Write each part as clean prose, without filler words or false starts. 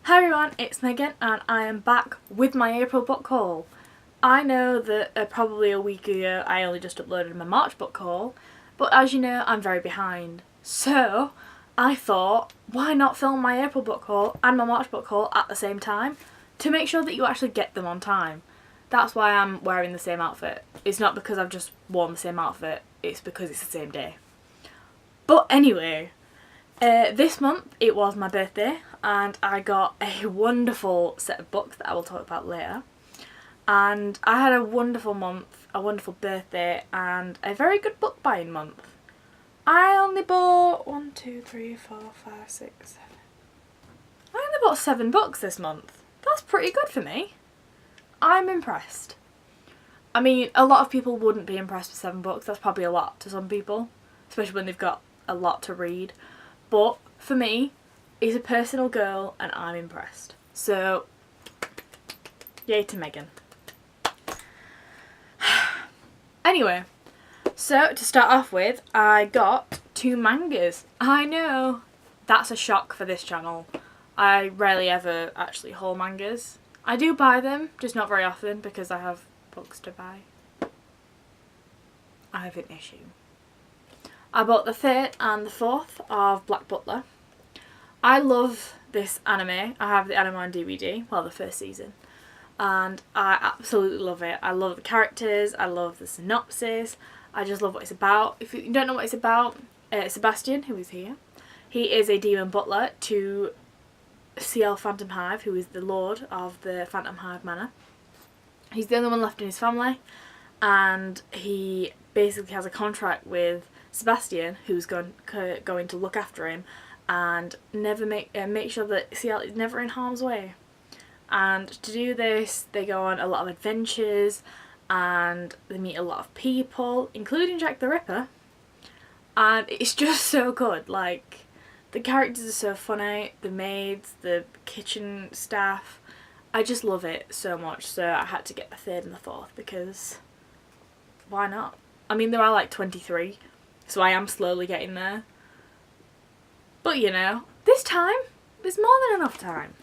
Hi everyone, it's Megan and I am back with my April book haul. I know that probably a week ago I only just uploaded my March book haul, but as you know I'm very behind. So I thought, why not film my April book haul and my March book haul at the same time to make sure that you actually get them on time. That's why I'm wearing the same outfit. It's not because I've just worn the same outfit, it's because it's the same day. But anyway, this month it was my birthday and I got a wonderful set of books that I will talk about later. And I had a wonderful month, a wonderful birthday and a very good book buying month. I only bought 7. I only bought 7 books this month. That's pretty good for me. I'm impressed. I mean, a lot of people wouldn't be impressed with 7 books. That's probably a lot to some people, especially when they've got a lot to read. But for me, it's a personal goal and I'm impressed. So, yay to Megan. Anyway, so to start off with, I got 2 mangas. I know, that's a shock for this channel. I rarely ever actually haul mangas. I do buy them, just not very often because I have books to buy. I have an issue. I bought the 3rd and the 4th of Black Butler. I love this anime. I have the anime on DVD, well, the first season. And I absolutely love it. I love the characters, I love the synopsis, I just love what it's about. If you don't know what it's about, Sebastian, who is here, he is a demon butler to CL Phantom Hive, who is the lord of the Phantom Hive Manor. He's the only one left in his family, and he basically has a contract with Sebastian, who's going to look after him and never make sure that CL is never in harm's way. And to do this, they go on a lot of adventures and they meet a lot of people, including Jack the Ripper. And it's just so good. Like, the characters are so funny, the maids, the kitchen staff. I just love it so much. So I had to get the 3rd and the 4th because why not? I mean, there are like 23, so I am slowly getting there. But you know, this time, there's more than enough time.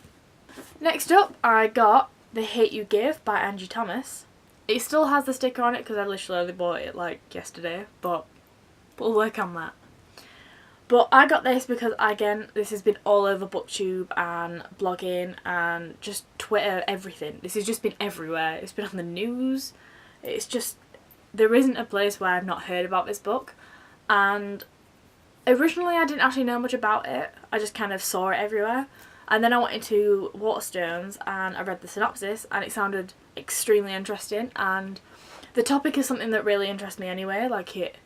Next up, I got The Hate You Give by Angie Thomas. It still has the sticker on it because I literally only bought it like yesterday, but we'll work on that. But I got this because, again, this has been all over BookTube and blogging and just Twitter, everything. This has just been everywhere. It's been on the news. It's just, there isn't a place where I've not heard about this book. And originally I didn't actually know much about it. I just kind of saw it everywhere. And then I went into Waterstones and I read the synopsis and it sounded extremely interesting. And the topic is something that really interests me anyway. Like, it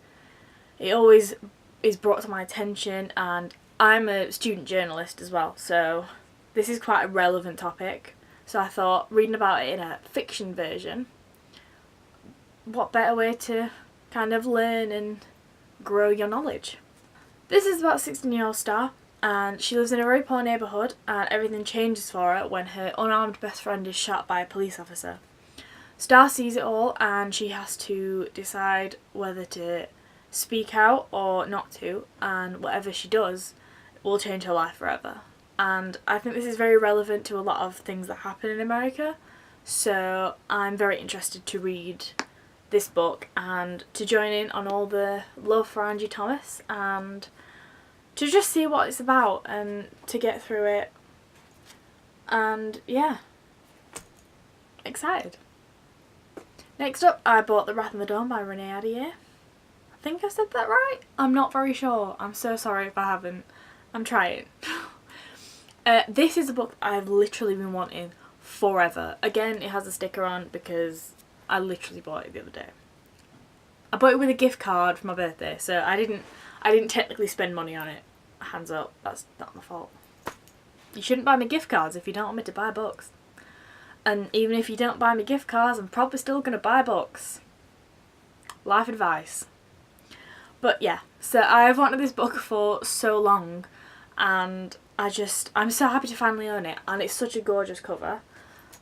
always is brought to my attention, and I'm a student journalist as well, so this is quite a relevant topic. So I thought, reading about it in a fiction version, what better way to kind of learn and grow your knowledge. This is about 16-year-old Star, and she lives in a very poor neighbourhood and everything changes for her when her unarmed best friend is shot by a police officer. Star sees it all and she has to decide whether to speak out or not to, and whatever she does will change her life forever. And I think this is very relevant to a lot of things that happen in America, so I'm very interested to read this book and to join in on all the love for Angie Thomas and to just see what it's about and to get through it. And yeah, excited. Next up, I bought The Wrath of the Dawn by Renee Ahdieh. I think I said that right? I'm not very sure. I'm so sorry if I haven't. I'm trying. This is a book I've literally been wanting forever. Again, it has a sticker on because I literally bought it the other day. I bought it with a gift card for my birthday, so I didn't technically spend money on it. Hands up, that's not my fault. You shouldn't buy me gift cards if you don't want me to buy books. And even if you don't buy me gift cards, I'm probably still going to buy books. Life advice. But yeah, so I've wanted this book for so long and I'm so happy to finally own it, and it's such a gorgeous cover.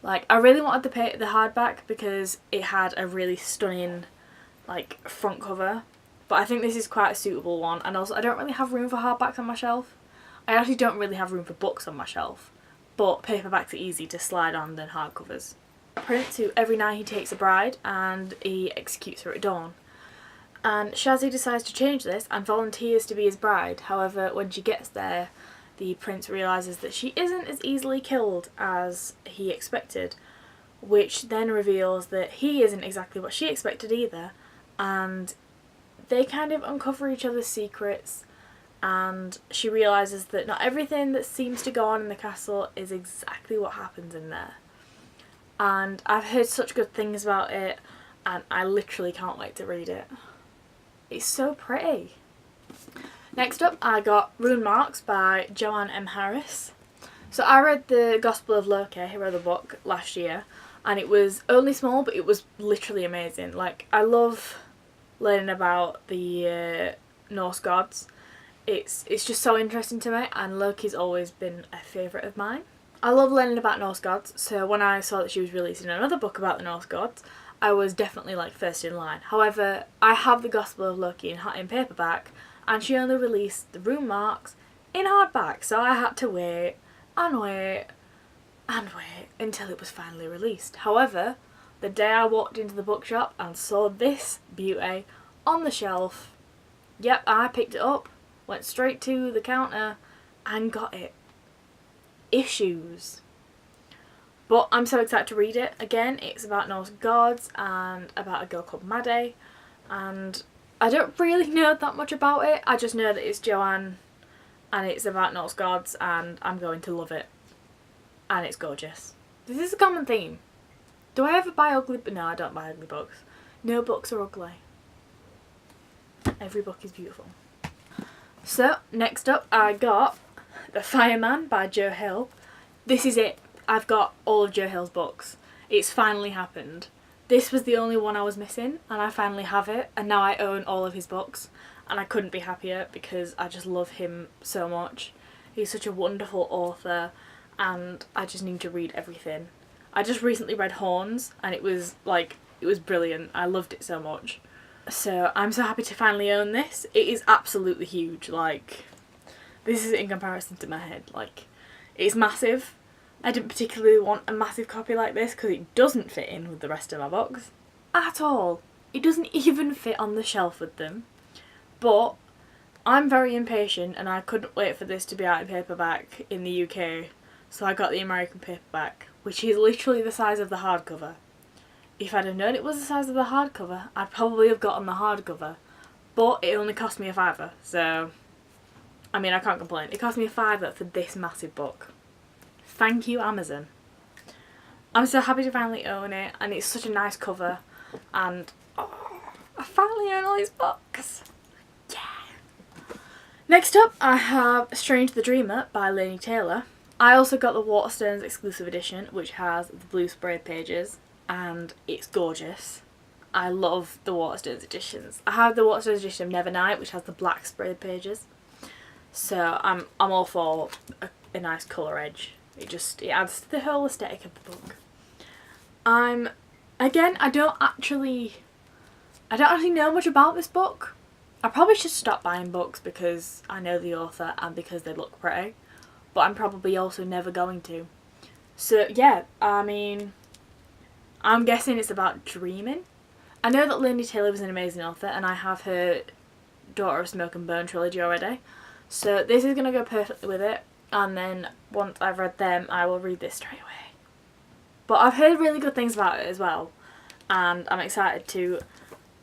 Like, I really wanted the hardback because it had a really stunning like front cover, but I think this is quite a suitable one, and also I don't really have room for hardbacks on my shelf. I actually don't really have room for books on my shelf, but paperbacks are easy to slide on than hardcovers. Prince, who every night he takes a bride and he executes her at dawn. And Shazzy decides to change this and volunteers to be his bride. However, when she gets there, the prince realises that she isn't as easily killed as he expected, which then reveals that he isn't exactly what she expected either, and they kind of uncover each other's secrets, and she realises that not everything that seems to go on in the castle is exactly what happens in there. And I've heard such good things about it, and I literally can't wait to read it. It's so pretty. Next up, I got Rune Marks by Joanne M. Harris. So I read the Gospel of Loki, Hero of the Book, last year, and it was only small, but it was literally amazing. Like, I love learning about the Norse gods. It's just so interesting to me, and Loki's always been a favourite of mine. I love learning about Norse gods, so when I saw that she was releasing another book about the Norse gods, I was definitely like first in line. However, I have the Gospel of Loki in paperback, and she only released the Rune Marks in hardback, so I had to wait and wait and wait until it was finally released. However, the day I walked into the bookshop and saw this beauty on the shelf, yep, I picked it up, went straight to the counter and got it. Issues. But I'm so excited to read it. Again, it's about Norse gods and about a girl called Maddie, and I don't really know that much about it. I just know that it's Joanne and it's about Norse gods, and I'm going to love it. And it's gorgeous. This is a common theme. Do I ever buy ugly? No, I don't buy ugly books. No books are ugly. Every book is beautiful. So, next up I got The Fireman by Joe Hill. This is it. I've got all of Joe Hill's books. It's finally happened. This was the only one I was missing, and I finally have it, and now I own all of his books, and I couldn't be happier because I just love him so much. He's such a wonderful author, and I just need to read everything. I just recently read Horns, and it was brilliant. I loved it so much. So I'm so happy to finally own this. It is absolutely huge. Like, this is in comparison to my head. Like, it's massive. I didn't particularly want a massive copy like this because it doesn't fit in with the rest of my books at all. It doesn't even fit on the shelf with them. But I'm very impatient and I couldn't wait for this to be out in paperback in the UK, so I got the American paperback, which is literally the size of the hardcover. If I'd have known it was the size of the hardcover, I'd probably have gotten the hardcover, but it only cost me £5, so I mean, I can't complain. It cost me £5 for this massive book. Thank you, Amazon. I'm so happy to finally own it, and it's such a nice cover, and I finally own all these books. Yeah. Next up, I have Strange the Dreamer by Laini Taylor. I also got the Waterstones exclusive edition, which has the blue sprayed pages, and it's gorgeous. I love the Waterstones editions. I have the Waterstones edition of Nevernight, which has the black sprayed pages. So I'm all for a nice colour edge. It adds to the whole aesthetic of the book. I don't actually know much about this book. I probably should stop buying books because I know the author and because they look pretty, but I'm probably also never going to. So yeah, I mean, I'm guessing it's about dreaming. I know that Laini Taylor was an amazing author, and I have her Daughter of Smoke and Bone trilogy already, so this is going to go perfectly with it. And then once I've read them, I will read this straight away. But I've heard really good things about it as well, and I'm excited to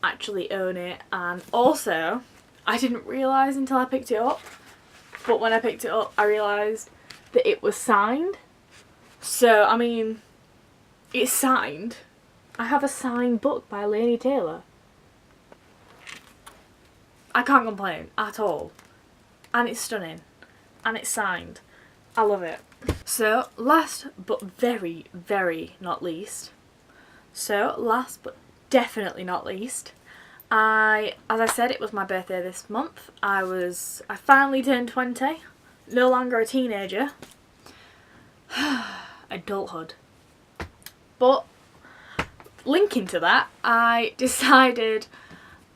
actually own it. And also, I didn't realise until I picked it up, but when I picked it up I realised that it was signed. So, I mean, it's signed. I have a signed book by Laini Taylor. I can't complain at all. And it's stunning. And it's signed. I love it. So, last but very, very not least. Last but definitely not least. As I said, it was my birthday this month. I finally turned 20. No longer a teenager. Adulthood. But, linking to that, I decided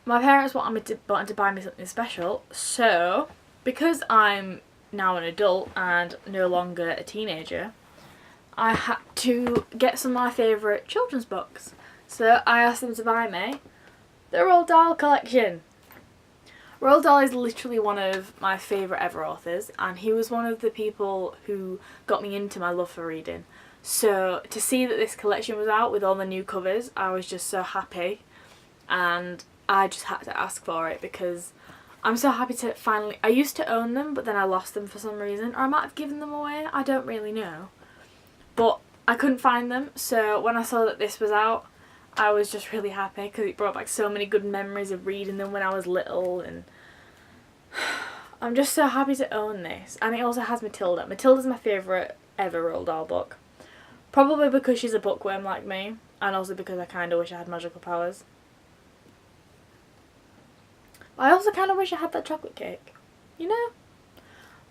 my parents wanted to buy me something special. So, because I'm now an adult and no longer a teenager, I had to get some of my favourite children's books. So I asked them to buy me the Roald Dahl collection. Roald Dahl is literally one of my favourite ever authors, and he was one of the people who got me into my love for reading. So to see that this collection was out with all the new covers, I was just so happy, and I just had to ask for it because I'm so happy to finally... I used to own them, but then I lost them for some reason, or I might have given them away, I don't really know. But I couldn't find them, so when I saw that this was out, I was just really happy because it brought back so many good memories of reading them when I was little, and I'm just so happy to own this. And it also has Matilda. Matilda's my favourite ever Roald Dahl book. Probably because she's a bookworm like me, and also because I kind of wish I had magical powers. I also kind of wish I had that chocolate cake, you know?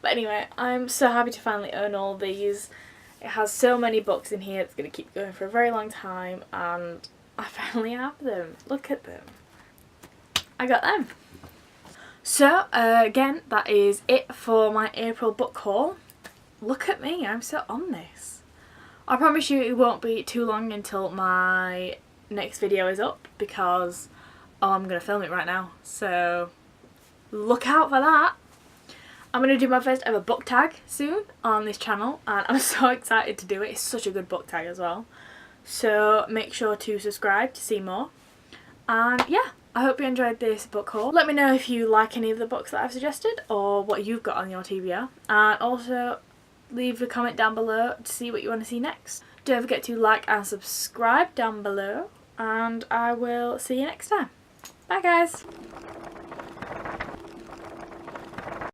But anyway, I'm so happy to finally own all these. It has so many books in here, it's going to keep going for a very long time, and I finally have them. Look at them. I got them. So, again, that is it for my April book haul. Look at me, I'm so on this. I promise you it won't be too long until my next video is up because I'm going to film it right now. So, look out for that. I'm going to do my first ever book tag soon on this channel, and I'm so excited to do it. It's such a good book tag as well. So make sure to subscribe to see more. And yeah, I hope you enjoyed this book haul. Let me know if you like any of the books that I've suggested or what you've got on your TBR. And also leave a comment down below to see what you want to see next. Don't forget to like and subscribe down below, and I will see you next time. Bye guys!